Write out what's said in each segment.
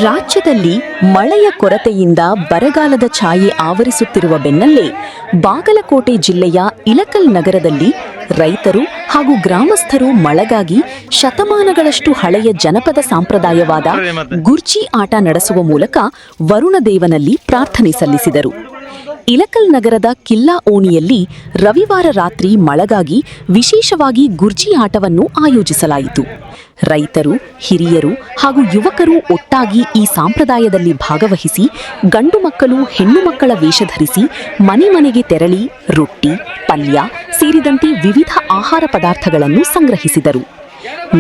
ರಾಜ್ಯದಲ್ಲಿ ಮಳೆಯ ಕೊರತೆಯಿಂದ ಬರಗಾಲದ ಛಾಯೆ ಆವರಿಸುತ್ತಿರುವ ಬೆನ್ನಲ್ಲೇ ಬಾಗಲಕೋಟೆ ಜಿಲ್ಲೆಯ ಇಳಕಲ್ ನಗರದಲ್ಲಿ ರೈತರು ಹಾಗೂ ಗ್ರಾಮಸ್ಥರು ಮಳೆಗಾಗಿ ಶತಮಾನಗಳಷ್ಟು ಹಳೆಯ ಜನಪದ ಸಂಪ್ರದಾಯವಾದ ಗುರ್ಜಿ ಆಟ ನಡೆಸುವ ಮೂಲಕ ವರುಣದೇವನಲ್ಲಿ ಪ್ರಾರ್ಥನೆ ಸಲ್ಲಿಸಿದರು. ಇಳಕಲ್ ನಗರದ ಕಿಲ್ಲಾ ಓಣಿಯಲ್ಲಿ ರವಿವಾರ ರಾತ್ರಿ ಮಳೆಗಾಗಿ ವಿಶೇಷವಾಗಿ ಗುರ್ಜಿ ಆಟವನ್ನು ಆಯೋಜಿಸಲಾಯಿತು. ರೈತರು, ಹಿರಿಯರು ಹಾಗೂ ಯುವಕರು ಒಟ್ಟಾಗಿ ಈ ಸಂಪ್ರದಾಯದಲ್ಲಿ ಭಾಗವಹಿಸಿ ಗಂಡು ಮಕ್ಕಳು ಹೆಣ್ಣು ಮಕ್ಕಳ ವೇಷ ಧರಿಸಿ ಮನೆ ಮನೆಗೆ ತೆರಳಿ ರೊಟ್ಟಿ, ಪಲ್ಯ ಸೇರಿದಂತೆ ವಿವಿಧ ಆಹಾರ ಪದಾರ್ಥಗಳನ್ನು ಸಂಗ್ರಹಿಸಿದರು.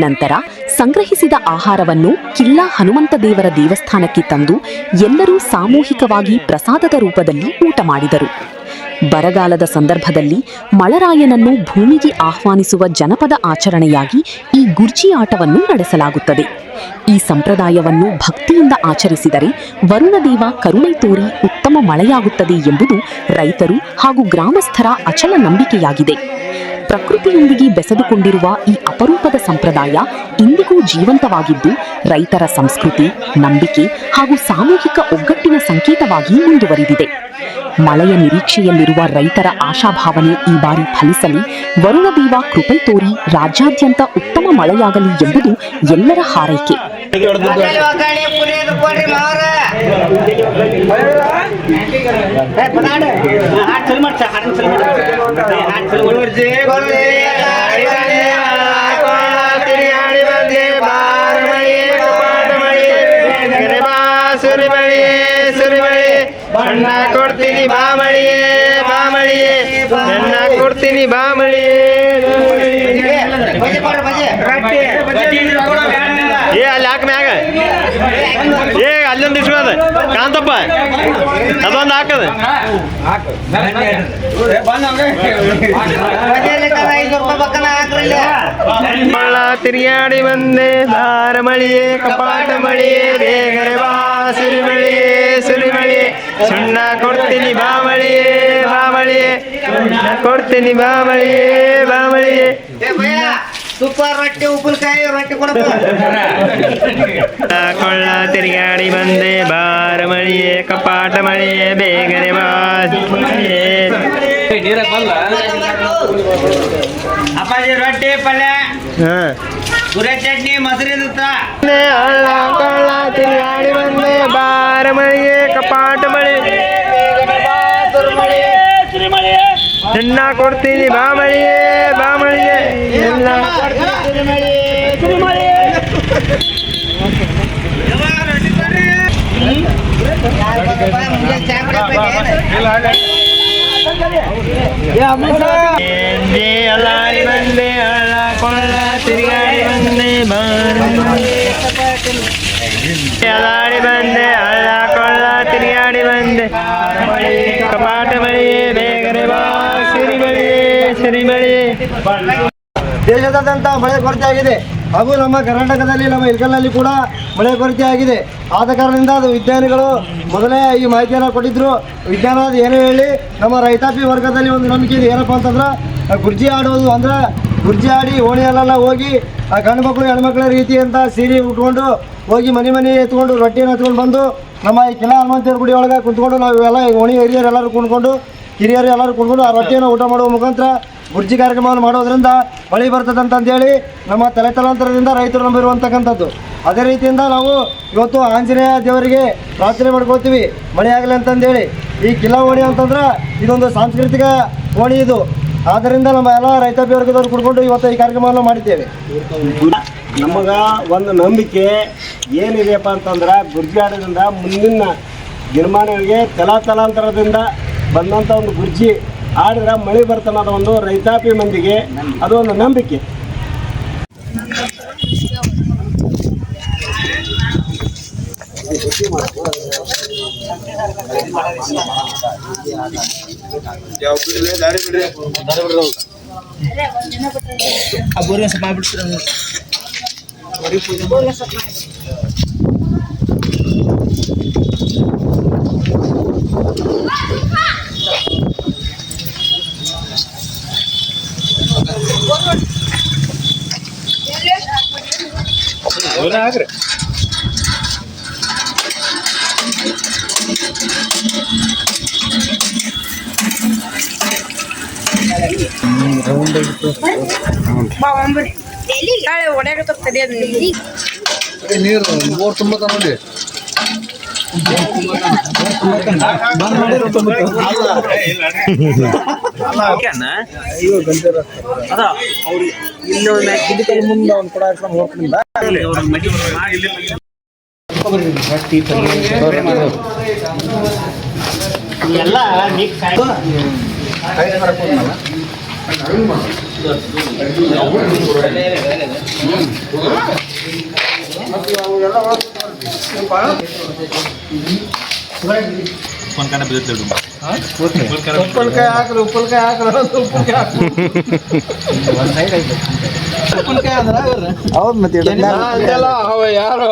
ನಂತರ ಸಂಗ್ರಹಿಸಿದ ಆಹಾರವನ್ನು ಕಿಲ್ಲಾ ಹನುಮಂತ ದೇವರ ದೇವಸ್ಥಾನಕ್ಕೆ ತಂದು ಎಲ್ಲರೂ ಸಾಮೂಹಿಕವಾಗಿ ಪ್ರಸಾದದ ರೂಪದಲ್ಲಿ ಊಟ ಮಾಡಿದರು. ಬರಗಾಲದ ಸಂದರ್ಭದಲ್ಲಿ ಮಳರಾಯನನ್ನು ಭೂಮಿಗೆ ಆಹ್ವಾನಿಸುವ ಜನಪದ ಆಚರಣೆಯಾಗಿ ಈ ಗುರ್ಜಿ ಆಟವನ್ನು ನಡೆಸಲಾಗುತ್ತದೆ. ಈ ಸಂಪ್ರದಾಯವನ್ನು ಭಕ್ತಿಯಿಂದ ಆಚರಿಸಿದರೆ ವರುಣದೇವ ಕರುಣೆ ತೋರಿ ಉತ್ತಮ ಮಳೆಯಾಗುತ್ತದೆ ಎಂಬುದು ರೈತರು ಹಾಗೂ ಗ್ರಾಮಸ್ಥರ ಅಚಲ ನಂಬಿಕೆಯಾಗಿದೆ. ಪ್ರಕೃತಿಯೊಂದಿಗೆ ಬೆಸೆದುಕೊಂಡಿರುವ ಈ ಅಪರೂಪದ ಸಂಪ್ರದಾಯ ಇಂದಿಗೂ ಜೀವಂತವಾಗಿದ್ದು ರೈತರ ಸಂಸ್ಕೃತಿ, ನಂಬಿಕೆ ಹಾಗೂ ಸಾಮೂಹಿಕ ಒಗ್ಗಟ್ಟಿನ ಸಂಕೇತವಾಗಿ ಮುಂದುವರಿದಿದೆ. ಮಳೆಯ ನಿರೀಕ್ಷೆಯಲ್ಲಿರುವ ರೈತರ ಆಶಾಭಾವನೆ ಈ ಬಾರಿ ಫಲಿಸಲಿ, ವರುಣದೇವ ಕೃಪೆ ತೋರಿ ರಾಜ್ಯಾದ್ಯಂತ ಉತ್ತಮ ಮಳೆಯಾಗಲಿ ಎಂಬುದು ಎಲ್ಲರ ಹಾರೈಕೆ. ಬಣ್ಣ ಕೊಡ್ತೀನಿ ಬಾಮಳಿಯೇ ಬಾಮಳಿಯೇ, ಬಣ್ಣ ಕೊಡ್ತೀನಿ ಬಾಮಳಿಯೇ. ಏ ಅಲ್ಲಿ ಹಾಕ ಮ್ಯಾಗ, ಏ ಅಲ್ಲೊಂದು ಇಸ್ಕೋದ ಕಾಂತಪ್ಪ, ಅದೊಂದು ಹಾಕದ. ಮಳ ತಿರುಗಾಡಿ ಬಂದೆ ದಾರ ಮಳಿಯೇ ಕಪಾಟ ಮಳಿಯೇ ಬೇಗನೆ ಬಾ ಸುರಿಮಳಿಯೇ ಸುರಿಮಳಿಯೇ, ಸುಣ್ಣ ಕೊಡ್ತೀನಿ ಬಾಮಳಿಯೇ ಬಾಮಳಿಯೇ, ಕೊಡ್ತೀನಿ ಬಾಮಳಿಯೇ ಬಾಮಳಿಯೇ. ತುಪ್ಪ ರೊಟ್ಟಿ ಉಪ್ಪಿನಕಾಯಿ ರೊಟ್ಟಿ ಕೊಡಪ್ಪ. ಕೊಳ್ಳ ತಿರುಗಾಡಿ ಬಂದೆ ಬಾರ ಮಳಿಯೇ ಕಪಾಟ ಮಳಿಯೇ ಬೇಗನೆ ಬಾ. ಅಪ್ಪಾಜಿ ರೊಟ್ಟಿ ಪಲ್ಯ, ಪುರ ಚಟ್ನಿ, ಮೊಸರು ಹಳ್ಳ ಕೊಳ್ಳ ತಿರುಗಾಡಿ ಬಂದೆ ಬಾರ ಮಳಿಯೇ ಕಪಾಟ ಮಳಿ ಚಿನ್ನ ಕೊಡ್ತೀನಿ ಬಾಮಳಿಯೇ ಬಾಮಳಿಯೇ, ಎಲ್ಲ ಅಲ್ಲಾಡಿ ಬಂದೆ ಹಳ್ಳ ಕೊಳ್ಳ ತಿರುಗಾಡಿ ಬಂದೆ ಅಲ್ಲಾಡಿ ಬಂದೆ ಹಳ್ಳ ಕೊಳ್ಳ ತಿರುಗಾಡಿ ಬಂದೆ ಕಪಾಟ ಮಳಿಯೇ ಬೇಗನೆ ಬಾ ಸಿರಿಮಳಿಯೇ ಸಿರಿಮಳಿಯೇ. ದೇಶದಾದ್ಯಂತ ಮಳೆ ಕೊರತೆ ಆಗಿದೆ ಹಾಗೂ ನಮ್ಮ ಕರ್ನಾಟಕದಲ್ಲಿ ನಮ್ಮ ಇಳಕಲ್ನಲ್ಲಿ ಕೂಡ ಮಳೆ ಕೊರತೆ ಆಗಿದೆ. ಆದ ಕಾರಣದಿಂದ ಅದು ವಿಜ್ಞಾನಿಗಳು ಮೊದಲೇ ಈ ಮಾಹಿತಿಯನ್ನು ಕೊಟ್ಟಿದ್ರು. ವಿಜ್ಞಾನ ಏನೇ ಹೇಳಿ ನಮ್ಮ ರೈತಾಪಿ ವರ್ಗದಲ್ಲಿ ಒಂದು ನಂಬಿಕೆ ಇದೆ. ಏನಪ್ಪ ಅಂತಂದ್ರೆ ಗುರ್ಜಿ ಆಡೋದು ಅಂದ್ರೆ ಗುರ್ಜಿ ಆಡಿ ಓಣಿಯಲ್ಲೆಲ್ಲ ಹೋಗಿ ಗಂಡು ಮಕ್ಕಳು ಹೆಣ್ಮಕ್ಳ ರೀತಿ ಅಂತ ಸೀರೆ ಉಟ್ಕೊಂಡು ಹೋಗಿ ಮನೆ ಎತ್ಕೊಂಡು ರೊಟ್ಟಿಯನ್ನು ಎತ್ಕೊಂಡು ಬಂದು ನಮ್ಮ ಈ ಕಿಲ್ಲಾ ಹನುಮಂತೇವ್ರ ಗುಡಿ ಒಳಗೆ ಕುಂತ್ಕೊಂಡು ನಾವು ಇವೆಲ್ಲ ಓಣಿ ಹಿರಿಯರು ಎಲ್ಲರೂ ಕುಂತ್ಕೊಂಡು ಹಿರಿಯರು ಎಲ್ಲರೂ ಕುಂತ್ಕೊಂಡು ಆ ರೊಟ್ಟಿಯನ್ನು ಊಟ ಮಾಡುವ ಮುಖಾಂತರ ಗುರ್ಜಿ ಕಾರ್ಯಕ್ರಮವನ್ನು ಮಾಡೋದ್ರಿಂದ ಮಳೆ ಬರ್ತದೆ ಅಂತಂದೇಳಿ ನಮ್ಮ ತಲೆತಲಾಂತರದಿಂದ ರೈತರು ನಂಬಿರುವಂತಕ್ಕಂಥದ್ದು. ಅದೇ ರೀತಿಯಿಂದ ನಾವು ಇವತ್ತು ಆಂಜನೇಯ ದೇವರಿಗೆ ಪ್ರಾರ್ಥನೆ ಮಾಡ್ಕೊಳ್ತೀವಿ ಮಳೆ ಆಗಲಿ ಅಂತಂದೇಳಿ. ಈ ಕಿಲ್ಲಾ ಓಣಿ ಅಂತಂದ್ರೆ ಇದೊಂದು ಸಾಂಸ್ಕೃತಿಕ ಓಣಿ ಇದು. ಆದ್ದರಿಂದ ನಮ್ಮ ಎಲ್ಲ ರೈತಾಪಿ ವರ್ಗದವ್ರು ಕುಡ್ಕೊಂಡು ಇವತ್ತು ಈ ಕಾರ್ಯಕ್ರಮವನ್ನು ಮಾಡಿದ್ದೇವೆ. ನಮಗೆ ಒಂದು ನಂಬಿಕೆ ಏನಿದೆಯಪ್ಪ ಅಂತಂದ್ರೆ ಗುರ್ಜಿ ಆಡೋದ್ರಿಂದ ಮುಂದಿನ ದಿನಮಾನಗಳಿಗೆ ತಲಾಂತರದಿಂದ ಬಂದಂಥ ಒಂದು ಗುರ್ಜಿ ಆಡಿದ್ರೆ ಮಳೆ ಬರ್ತನ್ನೋದು ಒಂದು ರೈತಾಪಿ ಮಂದಿಗೆ ಅದು ಒಂದು ನಂಬಿಕೆ. ಹಾಕ್ರಿ ನೀರು ಬೋರ್ ತುಂಬ ನೋಡಿ ಎಲ್ಲ ಮಿಕ್ಸ್ ಆಯ್ತು ಉಪ್ಪಲ್ಕಾಯಿ ಹಾಕ್ರಿ ಉಪ್ಪಲ್ಕಾಯಿ ಹಾಕ್ರಿ ಉಪ್ಪಲ್ಕಾಯಿ ಅಂದ್ರೆ ಹೌದು ಮತ್ತೆ ಯಾರು